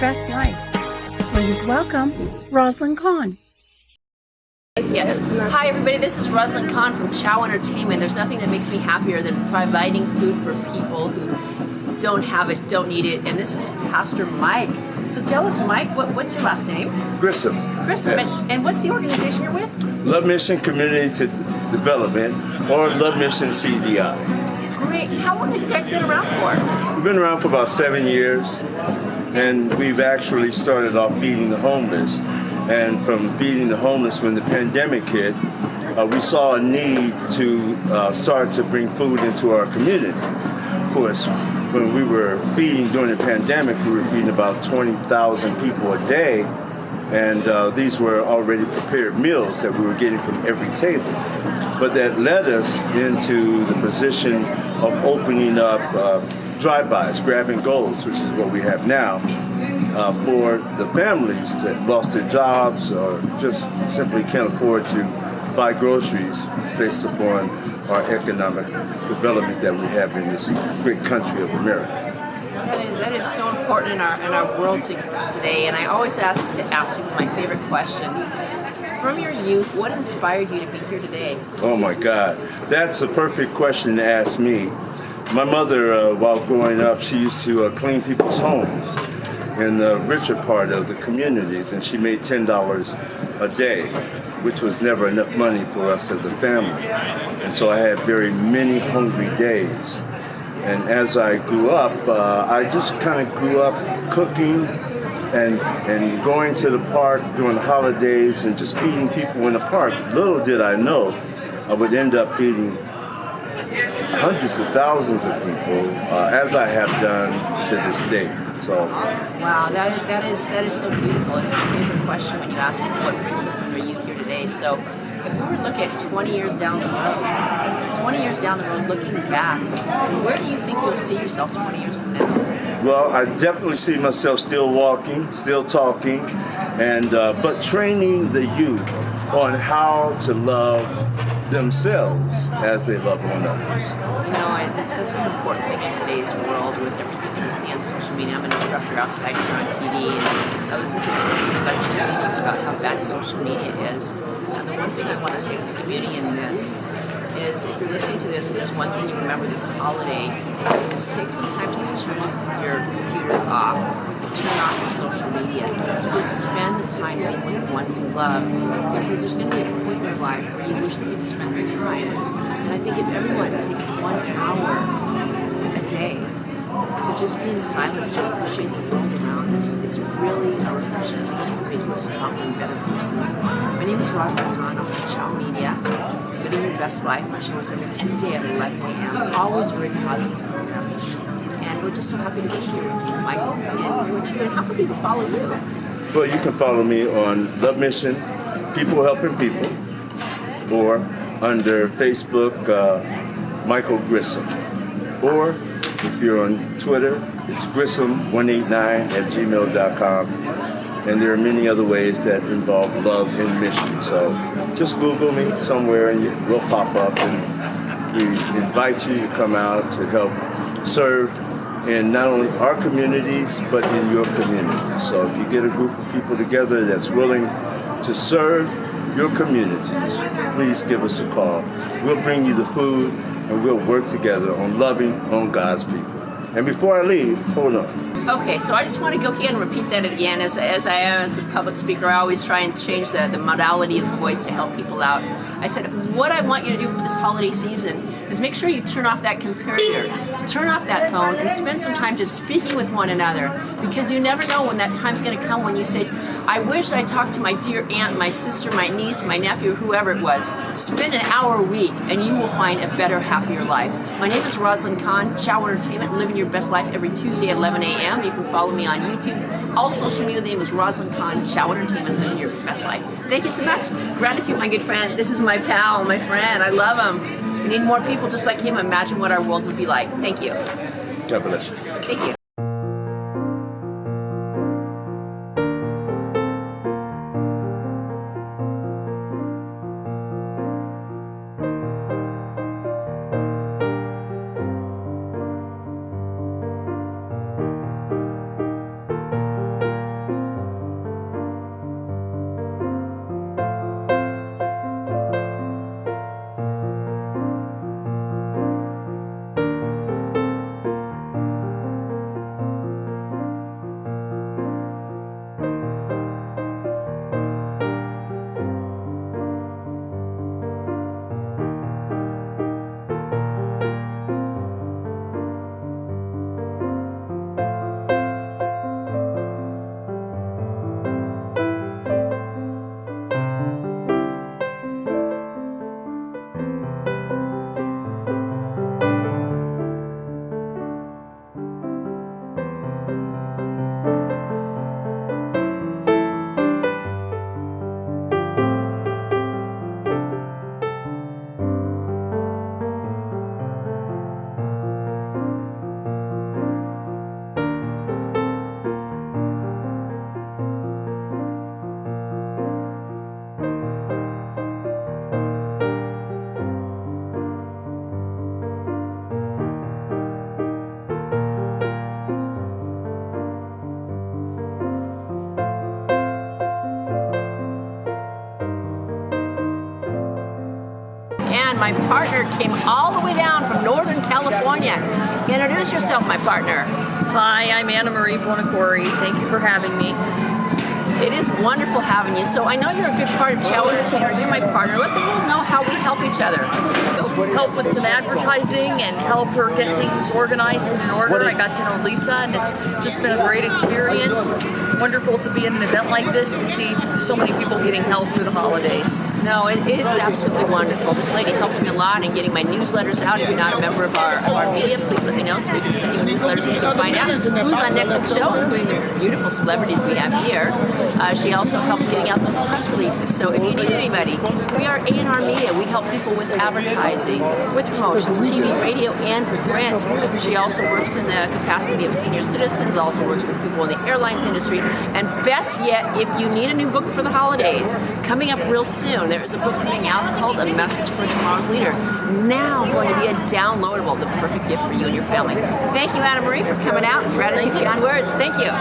best life. Please welcome Rosalind Kahn. Yes. Hi everybody, this is Rosalind Kahn from Chow Entertainment. There's nothing that makes me happier than providing food for people who don't have it, don't need it, and this is Pastor Mike. So tell us, Mike, what's your last name? Grissom. Grissom, Yes. and what's the organization you're with? Love Mission Community Development, or Love Mission CDI. Great. How long have you guys been around for? We've been around for about 7 years, and we've actually started off feeding the homeless. And from feeding the homeless when the pandemic hit, we saw a need to start to bring food into our communities. Of course, when we were feeding during the pandemic, we were feeding about 20,000 people a day, and these were already prepared meals that we were getting from every table. But that led us into the position of opening up drive-bys, grab-and-goes, which is what we have now, for the families that lost their jobs or just simply can't afford to buy groceries based upon our economic development that we have in this great country of America. That is so important in our world today, and I always ask people my favorite question. From your youth, what inspired you to be here today? Oh my God, that's a perfect question to ask me. My mother, while growing up, she used to clean people's homes in the richer part of the communities, and she made $10 a day, which was never enough money for us as a family. And so I had very many hungry days. And as I grew up, I just kind of grew up cooking and going to the park during the holidays and just feeding people in the park. Little did I know I would end up feeding hundreds of thousands of people, as I have done to this day. So, wow, that is so beautiful. It's my favorite question when you ask people what brings them from their youth here today. So, if we were to look at 20 years down the road, looking back, where do you think you'll see yourself 20 years from now? Well, I definitely see myself still walking, still talking, and but training the youth on how to love themselves as they love one another. You know, it's such an important thing in today's world with everything that we see on social media. I'm an instructor outside here on TV, and I listen to a bunch of speeches about how bad social media is. And the one thing I want to say to the community in this is, if you're listening to this and there's one thing you remember this holiday, is take some time to turn your computers off, turn off your social media, to just spend the time being with the ones you love, because there's going to be a point in your life where you wish they could spend the time. And I think if everyone takes 1 hour a day to just be in silence to appreciate the world around us, it's really a refreshing thing that will make you a stronger and better person. My name is Rosalind Kahn of Chow Media. Living Your Best Life. My show is every Tuesday at 11 a.m. Always very positive programming. And we're just so happy to be here with you, Michael, and with you. And how can people follow you? Well, you can follow me on Love Mission, People Helping People, or under Facebook, Michael Grissom. Or if you're on Twitter, it's Grissom189@gmail.com. And there are many other ways that involve love and mission. So just Google me somewhere and we'll pop up, and we invite you to come out to help serve in not only our communities, but in your community. So if you get a group of people together that's willing to serve your communities, please give us a call. We'll bring you the food, and we'll work together on loving on God's people. And before I leave, hold on. Okay, so I just want to go ahead and repeat that again. As I am as a public speaker, I always try and change the modality of the voice to help people out. I said, what I want you to do for this holiday season is make sure you turn off that computer, turn off that phone, and spend some time just speaking with one another, because you never know when that time's going to come when you say, I wish I talked to my dear aunt, my sister, my niece, my nephew, whoever it was. Spend an hour a week, and you will find a better, happier life. My name is Rosalind Kahn, Chow Entertainment, Living Your Best Life every Tuesday at 11 a.m. You can follow me on YouTube. All social media name is Rosalind Kahn, Chow Entertainment, Living Your Best Life. Thank you so much. Gratitude, my good friend. This is my pal, my friend. I love him. We need more people just like him. Imagine what our world would be like. Thank you. God bless you. Thank you. and my partner came all the way down from Northern California. Introduce yourself, my partner. Hi, I'm Annamarie Buonocore. Thank you for having me. It is wonderful having you. So I know you're a good part of Chow Entertainer. You're my partner. Let the world know how we help each other. Help with some advertising and help her get things organized and in order. I got to know Lisa and it's just been a great experience. It's wonderful to be at an event like this to see so many people getting help through the holidays. No, it is absolutely wonderful. This lady helps me a lot in getting my newsletters out. If you're not a member of our media, please let me know so we can send you a newsletter so you can find out who's on next week's show, including the beautiful celebrities we have here. She also helps getting out those press releases. So if you need anybody, we are A&R Media. We help people with advertising, with promotions, TV, radio, and print. She also works in the capacity of senior citizens, also works with people in the airlines industry. And best yet, if you need a new book for the holidays, coming up real soon, there is a book coming out called A Message for Tomorrow's Leader. Now going to be a downloadable, the perfect gift for you and your family. Thank you, Annamarie, for coming out. Gratitude beyond words. Thank you.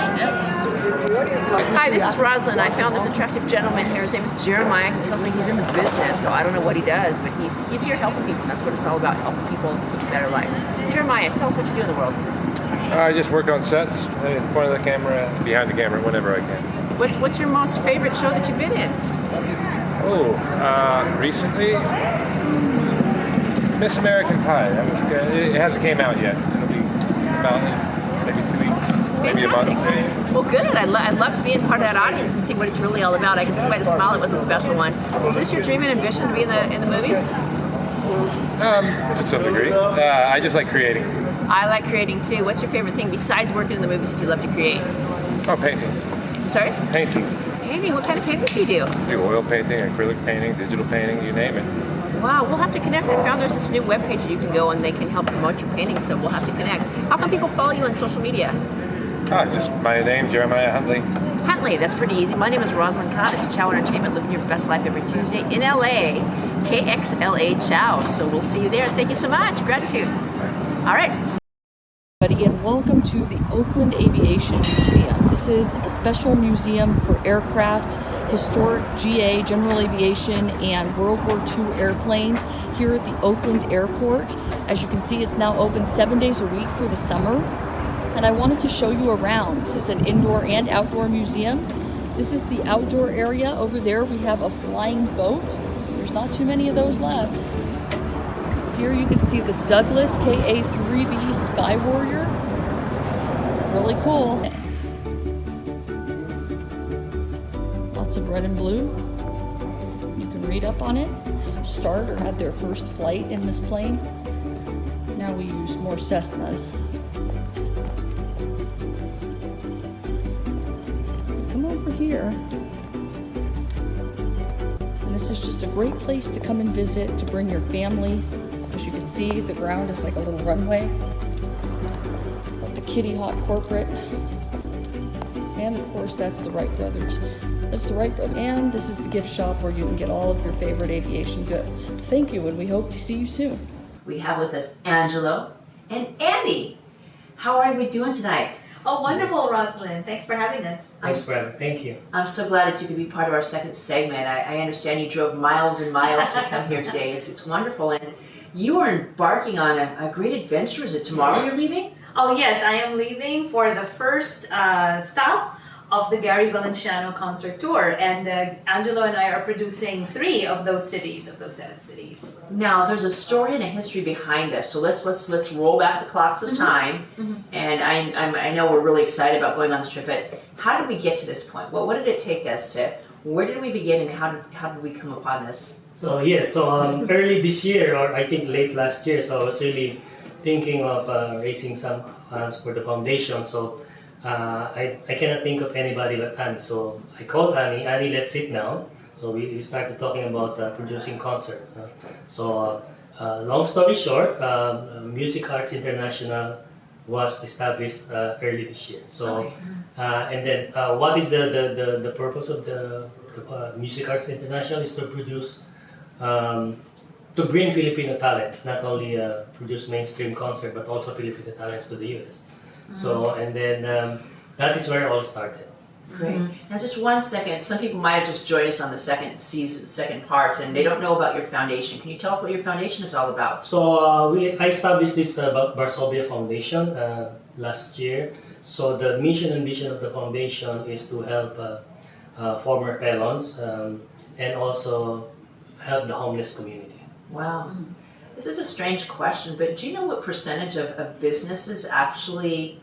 Hi, this is Rosalind. I found this attractive gentleman here. His name is Jeremiah. He tells me he's in the business, so I don't know what he does, but he's here helping people. That's what it's all about, helping people live a better life. Jeremiah, tell us what you do in the world. I just work on sets, in front of the camera, behind the camera, whenever I can. What's your most favorite show that you've been in? Recently, Miss American Pie. That was good. It hasn't came out yet. It'll be about in maybe 2 weeks, maybe a month. Well, good. I'd love to be in part of that audience and see what it's really all about. I can see by the smile it was a special one. Was this your dream and ambition to be in the movies? To some degree. I just like creating. I like creating too. What's your favorite thing besides working in the movies that you love to create? Oh, painting. I'm sorry? Painting. Painting? What kind of paintings do you do? Do oil painting, acrylic painting, digital painting, you name it. Wow, we'll have to connect. I found there's this new webpage that you can go and they can help promote your paintings, so we'll have to connect. How can people follow you on social media? Just my name, Jeremiah Huntley. Huntley, that's pretty easy. My name is Rosalind Cott. It's Chow Entertainment, living your best life every Tuesday in LA. KXLA Chow. So we'll see you there. Thank you so much. Gratitude. All right. And welcome to the Oakland Aviation Museum. This is a special museum for aircraft, historic GA, general aviation, and World War II airplanes here at the Oakland Airport. As you can see, it's now open 7 days a week for the summer. And I wanted to show you around. This is an indoor and outdoor museum. This is the outdoor area. Over there we have a flying boat. There's not too many of those left. Here you can see the Douglas KA-3B Sky Warrior. Really cool. Lots of red and blue. You can read up on it. Start or had their first flight in this plane. Now we use more Cessnas. Come over here. And this is just a great place to come and visit, to bring your family. As you can see, the ground is like a little runway. Got the Kitty Hawk corporate. And of course, that's the Wright Brothers. That's the Wright Brothers. And this is the gift shop where you can get all of your favorite aviation goods. Thank you, and we hope to see you soon. We have with us Angelo and Andy. How are we doing tonight? Oh, wonderful, Rosalind. Thanks for having us. Thanks, Brad. Thank you. I'm so glad that you could be part of our second segment. I understand you drove miles and miles to come here today. It's wonderful. And you are embarking on a great adventure. Is it tomorrow you're leaving? Oh, yes, I am leaving for the first stop of the Gary Valenciano concert tour. And Angelo and I are producing 3 of those cities, of those 7 cities. Now, there's a story and a history behind us. So let's roll back the clocks of time. And I know we're really excited about going on this trip, but how did we get to this point? What did it take us to? Where did we begin, and how did we come upon this? So yes, early this year, or I think late last year, so I was really thinking of raising some funds for the foundation. So I cannot think of anybody but Annie. So I called Annie. Annie, let's sit down. So we started talking about producing concerts. Long story short, Music Arts International was established early this year. So, and then what is the purpose of the Music Arts International is to produce, to bring Filipino talents, not only produce mainstream concert, but also Filipino talents to the US. So, and then that is where it all started. Great. Now, just 1 second. Some people might have just joined us on the second season, second part, and they don't know about your foundation. Can you tell us what your foundation is all about? So I established this Varsovia Foundation last year. So the mission and vision of the foundation is to help former felons and also help the homeless community. Wow. This is a strange question, but do you know what percentage of businesses actually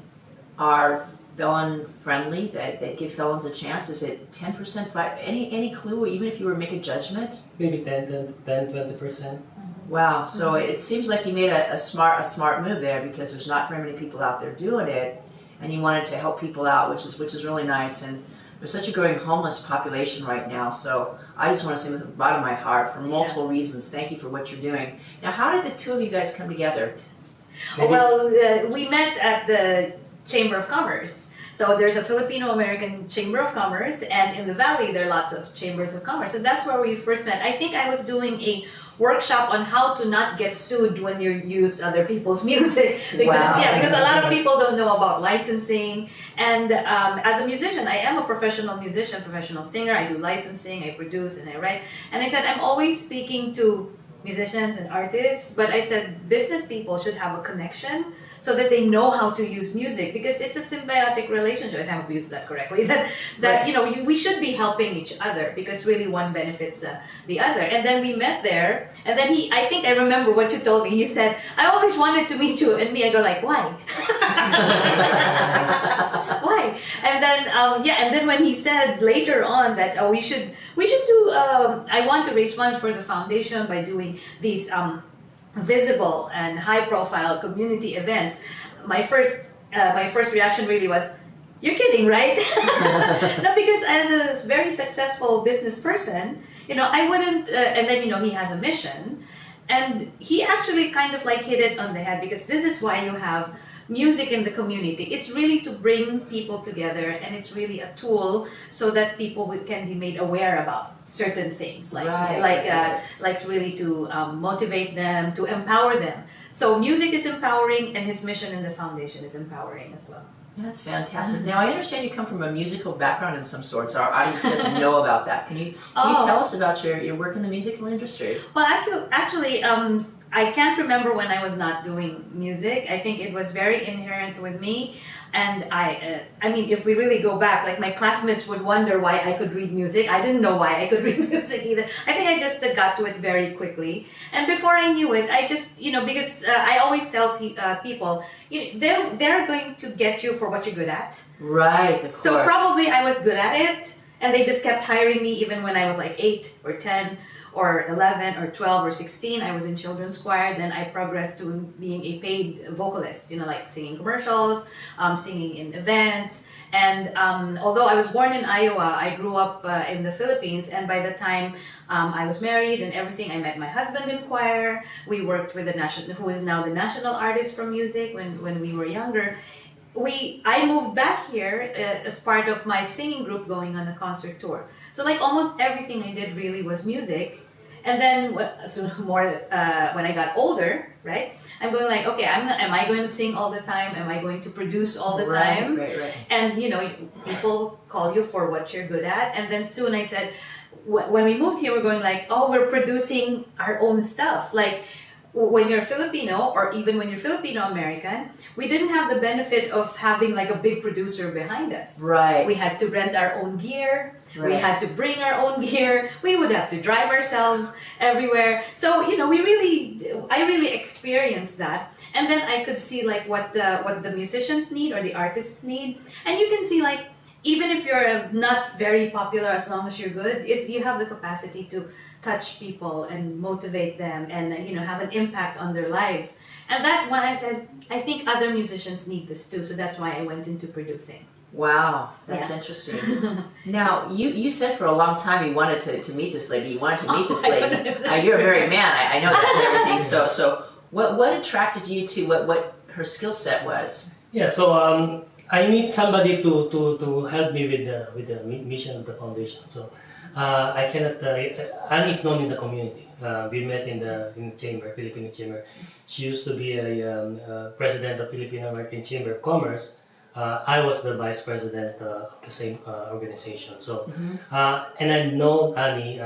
are felon friendly, that give felons a chance? Is it 10%, any clue, even if you were to make a judgment? Maybe 20%. Wow, so it seems like you made a smart move there, because there's not very many people out there doing it, and you wanted to help people out, which is really nice. And there's such a growing homeless population right now, so I just want to say from the bottom of my heart, for multiple reasons, thank you for what you're doing. Now, how did the two of you guys come together? Well, we met at the Chamber of Commerce. So there's a Filipino-American Chamber of Commerce, and in the Valley there are lots of chambers of commerce. So that's where we first met. I think I was doing a workshop on how to not get sued when you use other people's music. Because a lot of people don't know about licensing. And as a musician, I am a professional musician, professional singer. I do licensing, I produce, and I write. And I said, I'm always speaking to musicians and artists, but I said business people should have a connection so that they know how to use music, because it's a symbiotic relationship. I think I've used that correctly. That Right. you know, we should be helping each other, because really one benefits the other. And then we met there, and then I think I remember what you told me. He said, "I always wanted to meet you," and me, I go like, "Why?" Why? And then and then when he said later on that we should do. I want to raise funds for the foundation by doing these visible and high-profile community events. My first reaction really was, "You're kidding, right?" No, because as a very successful business person, I wouldn't. And then he has a mission, and he actually kind of like hit it on the head, because this is why you have music in the community. It's really to bring people together, and it's really a tool so that people can be made aware about certain things, like really to motivate them, to empower them. So music is empowering, and his mission in the foundation is empowering as well. Yeah, that's fantastic. Now, I understand you come from a musical background in some sorts. Our audience doesn't know about that. Can you tell us about your work in the musical industry? Well, actually, I can't remember when I was not doing music. I think it was very inherent with me. And I mean, if we really go back, like my classmates would wonder why I could read music. I didn't know why I could read music either. I think I just got to it very quickly. And before I knew it, I just, because I always tell people, they're going to get you for what you're good at. Right, of course. So probably I was good at it, and they just kept hiring me even when I was like 8 or 10. Or 11 or 12 or 16, I was in children's choir. Then I progressed to being a paid vocalist, like singing commercials, singing in events. And although I was born in Iowa, I grew up in the Philippines. And by the time I was married and everything, I met my husband in choir. We worked with who is now the national artist for music when we were younger. I moved back here as part of my singing group going on a concert tour. So like almost everything I did really was music. And then when I got older, right, I'm going like, okay, am I going to sing all the time? Am I going to produce all the time? Right. And people call you for what you're good at. And then soon I said, when we moved here, we're going like, oh, we're producing our own stuff. Like, when you're Filipino, or even when you're Filipino-American, we didn't have the benefit of having like a big producer behind us. Right. We had to rent our own gear. Right. We had to bring our own gear. We would have to drive ourselves everywhere. So, I really experienced that. And then I could see like what the musicians need or the artists need. And you can see like, even if you're not very popular, as long as you're good, you have the capacity to touch people and motivate them and have an impact on their lives. And that when I said, I think other musicians need this too, so that's why I went into producing. Wow, that's interesting. Now, you said for a long time you wanted to meet this lady. You wanted to meet this lady. You're a married man. I know that and everything. So what attracted you to what her skill set was? Yeah, so I need somebody to help me with the mission of the foundation. So I cannot. Annie is known in the community. We met in the chamber, Filipino chamber. She used to be a president of Filipino American Chamber of Commerce. I was the vice president of the same organization. So, and I know Annie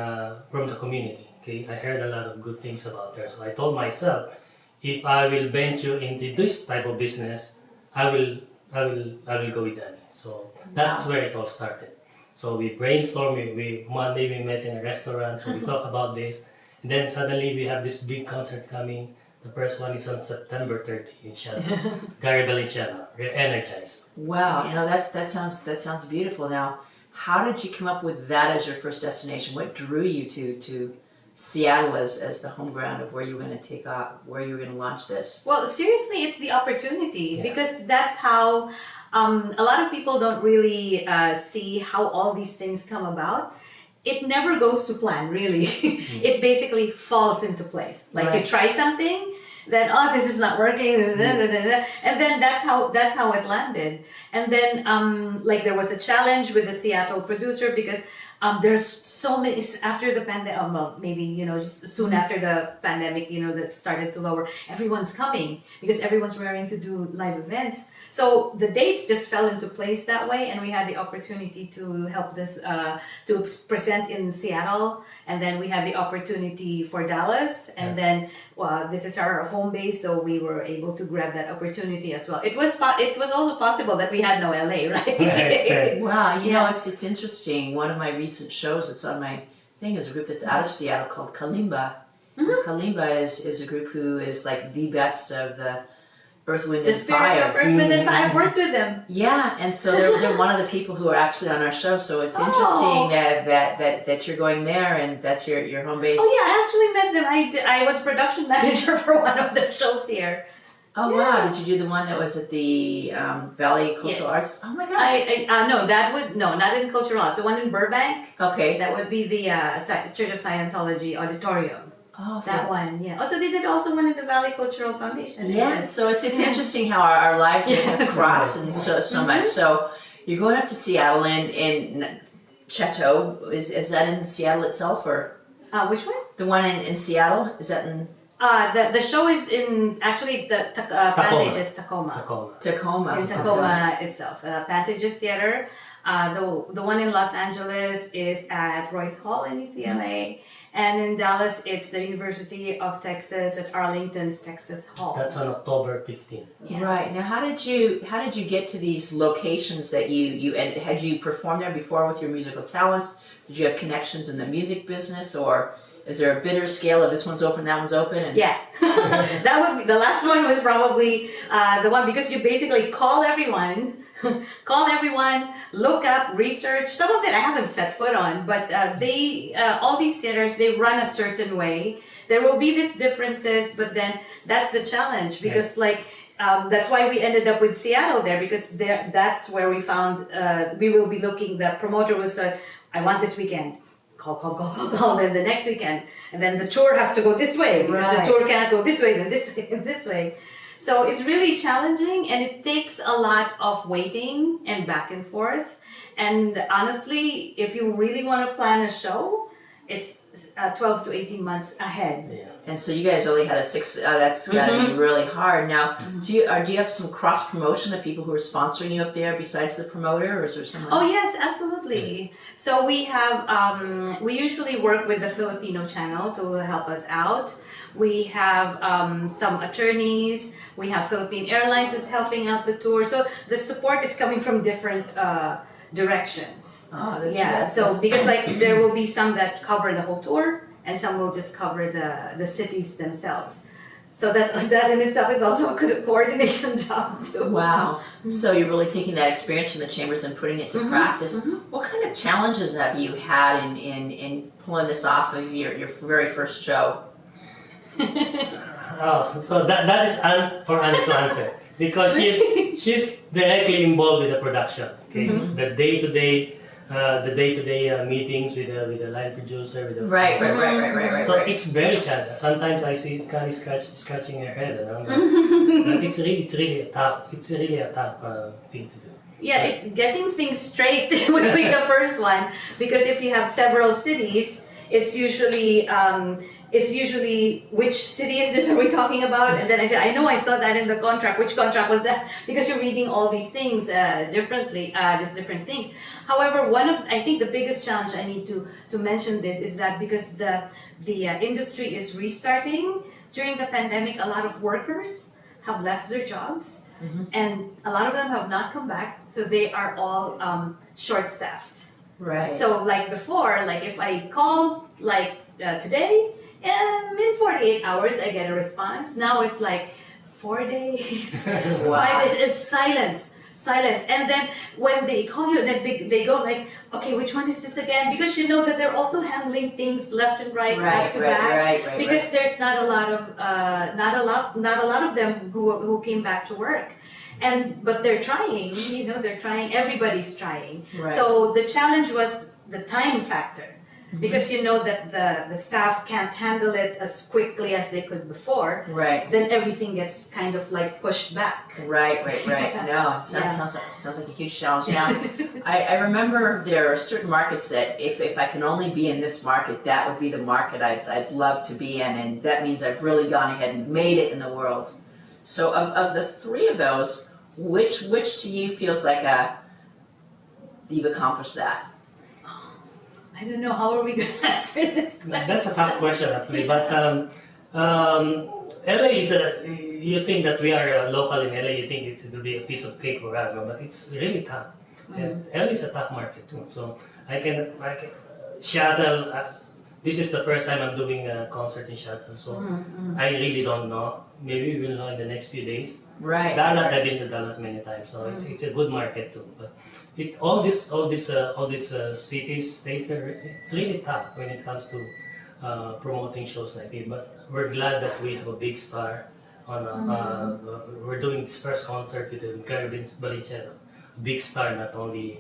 from the community. Okay, I heard a lot of good things about her. So I told myself, if I will venture into this type of business, I will go with Annie. So that's where it all started. So we brainstormed. One day we met in a restaurant. So we talked about this, and then suddenly we have this big concert coming. The first one is on September 30 in Shanghai. Gary Valenciano, Energize. Wow, no, that sounds beautiful. Now, how did you come up with that as your first destination? What drew you to Seattle as the home ground of where you were going to take off, where you were going to launch this? Well, seriously, it's the opportunity because that's how a lot of people don't really see how all these things come about. It never goes to plan, really. It basically falls into place. Like you try something, then this is not working, and then that's how it landed. And then like there was a challenge with the Seattle producer because there's so many after the pandemic. Well, maybe just soon after the pandemic, that started to lower. Everyone's coming because everyone's raring to do live events. So the dates just fell into place that way, and we had the opportunity to help this to present in Seattle, and then we had the opportunity for Dallas, and then this is our home base, so we were able to grab that opportunity as well. It was also possible that we had no LA, right? Wow, you know it's interesting. One of my recent shows that's on my thing is a group that's out of Seattle called Kalimba. Kalimba is a group who is like the best of the Earth, Wind, and Fire. Of Earth, Wind, and Fire. I've worked with them. Yeah, and so they're one of the people who are actually on our show. So it's interesting that you're going there, and that's your home base. Oh yeah, I actually met them. I was production manager for one of the shows here. Oh wow! Did you do the one that was at the Valley Cultural Arts? Oh my gosh! No, not in Cultural Arts. The one in Burbank. Okay. That would be the Church of Scientology auditorium. Oh, that one, yeah. Also, they did also one at the Valley Cultural Foundation. Yeah, so it's interesting how our lives have crossed and so much. So you're going up to Seattle and Chateau, is that in Seattle itself or? Which one? The one in Seattle, is that in? The show is in, actually the Pantages, Tacoma. Tacoma. In Tacoma itself. Pantages Theater. The one in Los Angeles is at Royce Hall in UCLA. And in Dallas, it's the University of Texas at Arlington's Texas Hall. That's on October 15th. Yeah. Right. Now, how did you get to these locations that you and had you performed there before with your musical talents? Did you have connections in the music business, or is there a bidder scale of this one's open, that one's open? And yeah, that would be the last one. Was probably the one because you basically call everyone, look up, research. Some of it I haven't set foot on, but they all these theaters, they run a certain way. There will be these differences, but then that's the challenge because that's why we ended up with Seattle there, because that's where we found we will be looking. The promoter was I want this weekend. Call. Then the next weekend, and then the tour has to go this way because the tour cannot go this way, then this way, and this way. So it's really challenging, and it takes a lot of waiting and back and forth. And honestly, if you really want to plan a show, it's 12 to 18 months ahead. Yeah. And so you guys only had a 6. That's got to be really hard. Now, do you have some cross promotion of people who are sponsoring you up there besides the promoter, or is there someone? Oh yes, absolutely. Yes. So we have we usually work with the Filipino channel to help us out. We have some attorneys. We have Philippine Airlines who's helping out the tour. So the support is coming from different directions. Oh, that's Because there will be some that cover the whole tour, and some will just cover the cities themselves. So that in itself is also a coordination job too. Wow. So you're really taking that experience from the chambers and putting it to practice. What kind of challenges have you had in pulling this off of your very first show? So that is for Anna to answer, because she's directly involved with the production. Okay, the day-to-day meetings with the line producer, with the Right. So it's very challenging. Sometimes I see Connie scratching her head, and I'm like, it's really a tough thing to do. Yeah, it's getting things straight would be the first one, because if you have several cities, it's usually which city is this are we talking about? And then I said, I know I saw that in the contract. Which contract was that? Because you're reading all these things differently, these different things. However, I think the biggest challenge I need to mention this is that because the industry is restarting during the pandemic, a lot of workers have left their jobs, and a lot of them have not come back. So they are all short-staffed. Right. So like before, like if I call today, in 48 hours I get a response. Now it's like 4 days, 5 days. It's silence. And then when they call you, then they go like, okay, which one is this again? Because you know that they're also handling things left and right, back to back. Because there's not a lot of them who came back to work. But they're trying, they're trying, everybody's trying. Right. So the challenge was the time factor. Because you know that the staff can't handle it as quickly as they could before. Right. Then everything gets kind of like pushed back. Right. No, it sounds like a huge challenge. Now, I remember there are certain markets that if I can only be in this market, that would be the market I'd love to be in, and that means I've really gone ahead and made it in the world. So of the three of those, which to you feels like you've accomplished that? I don't know, how are we going to answer this question? That's a tough question actually, but LA is you think that we are local in LA, you think it will be a piece of cake for us, no? But it's really tough. And LA is a tough market too, so I can Seattle, this is the first time I'm doing a concert in Seattle, so I really don't know. Maybe we will know in the next few days. Right. Dallas, I've been to Dallas many times, so it's a good market too. But all these cities, states, it's really tough when it comes to promoting shows like this. But we're glad that we have a big star on. We're doing this first concert with the Caribbean Balichero, a big star not only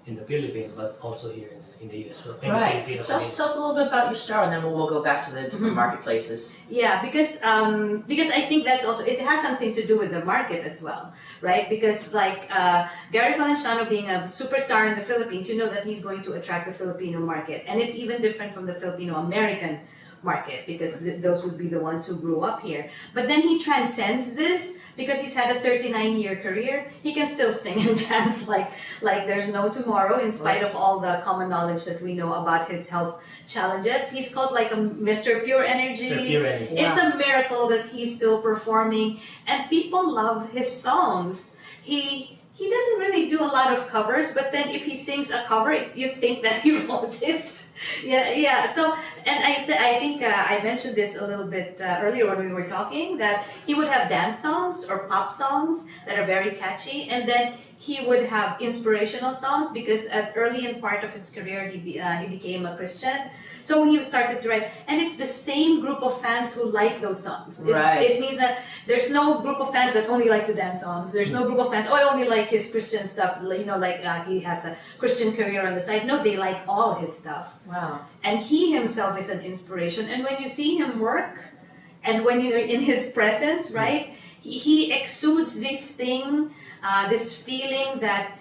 in the Philippines but also here in the US. So Right. So tell us a little bit about your star, and then we'll go back to the different marketplaces. Yeah, because I think that's also, it has something to do with the market as well, right? Because like Gary Valenciano being a superstar in the Philippines, you know that he's going to attract the Filipino market, and it's even different from the Filipino American market because those would be the ones who grew up here. But then he transcends this because he's had a 39-year career. He can still sing and dance like there's no tomorrow, in spite of all the common knowledge that we know about his health challenges. He's called like a Mr. Pure Energy. Mr. Pure Energy. It's a miracle that he's still performing, and people love his songs. He doesn't really do a lot of covers, but then if he sings a cover, you think that he wrote it. Yeah. So, and I think I mentioned this a little bit earlier when we were talking, that he would have dance songs or pop songs that are very catchy, and then he would have inspirational songs because early in part of his career he became a Christian. So he started to write, and it's the same group of fans who like those songs. It means that there's no group of fans that only like the dance songs. There's no group of fans, I only like his Christian stuff, he has a Christian career on the side. No, they like all his stuff. Wow. And he himself is an inspiration. And when you see him work, and when you're in his presence, right, he exudes this thing, this feeling that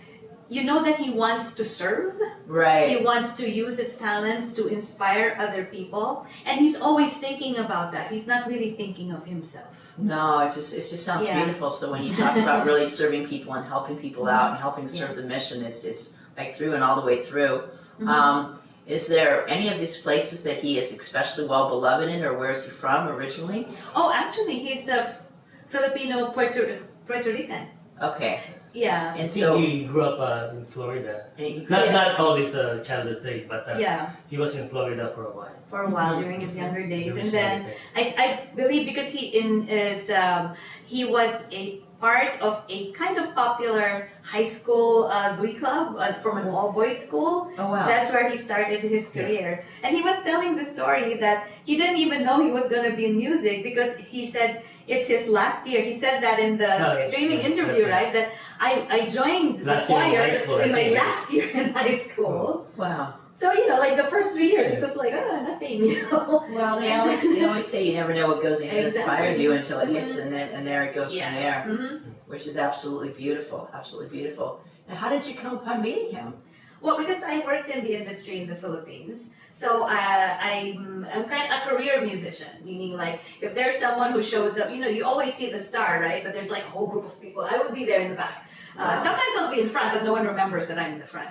you know that he wants to serve. Right. He wants to use his talents to inspire other people, and he's always thinking about that. He's not really thinking of himself. No, it just sounds beautiful. So when you talk about really serving people and helping people out and helping serve the mission, it's like through and all the way through. Is there any of these places that he is especially well beloved in, or where is he from originally? Oh, actually, he's a Filipino Puerto Rican. Okay. Yeah. And I so think he grew up in Florida. he- Not all his childhood days, but Yeah. he was in Florida for a while. For a while during his younger days, During and his then younger I believe because he was a part of a kind of popular high school glee club from an all-boys school. Oh, wow. That's where he started his career, and he was telling the story that he didn't even know he was going to be in music because he said it's his last year. He said that in the streaming interview, right? That I joined the choir in my last year in high school. wow. So, like the first 3 years, it was like, nothing, Well, they always say you never know what goes ahead Exactly. inspires you until it hits, and there it goes from there, Mm-hmm. which is absolutely beautiful, absolutely beautiful. Now, how did you come upon meeting him? Well, because I worked in the industry in the Philippines, So I'm kind of a career musician, meaning like if there's someone who shows up, you always see the star, right? But there's like a whole group of people. I would be there in the back. Sometimes I'll be in front, but no one remembers that I'm in the front.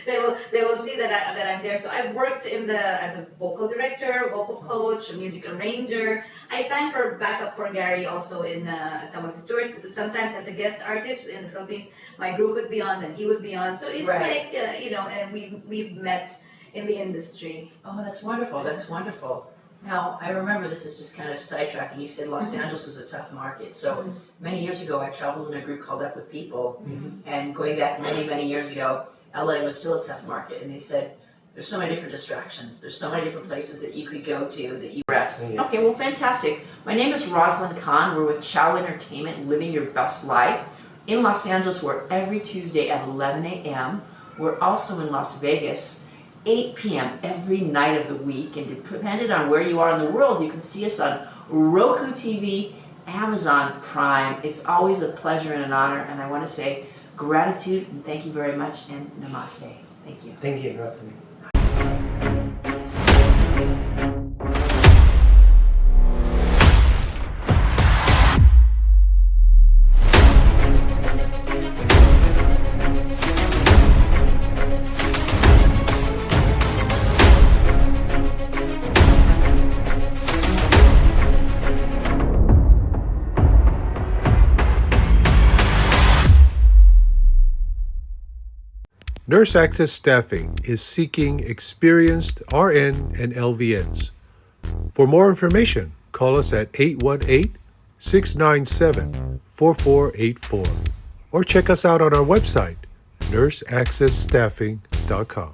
They will see that I'm there. So I've worked as a vocal director, vocal coach, a music arranger. I sang for backup for Gary also in some of his tours. Sometimes as a guest artist in the Philippines, my group would be on, and he would be on. So it's like and we've met in the industry. Oh, that's wonderful. That's wonderful. Now, I remember this is just kind of sidetracking. You said Los Angeles is a tough market. So many years ago, I traveled in a group called Up With People. And going back many, many years ago, LA was still a tough market. And they said, there's so many different distractions. There's so many different places that you could go to that you rest. Okay, well, fantastic. My name is Rosalind Kahn. We're with Chow Entertainment, Living Your Best Life. In Los Angeles, we're every Tuesday at 11 a.m. We're also in Las Vegas 8 p.m. every night of the week, and depending on where you are in the world, you can see us on Roku TV, Amazon Prime. It's always a pleasure and an honor, and I want to say gratitude and thank you very much, and namaste. Thank you. Thank you, Rosalind. Nurse Access Staffing is seeking experienced RN and LVNs. For more information, call us at 818-697-4484 or check us out on our website, nurseaccessstaffing.com.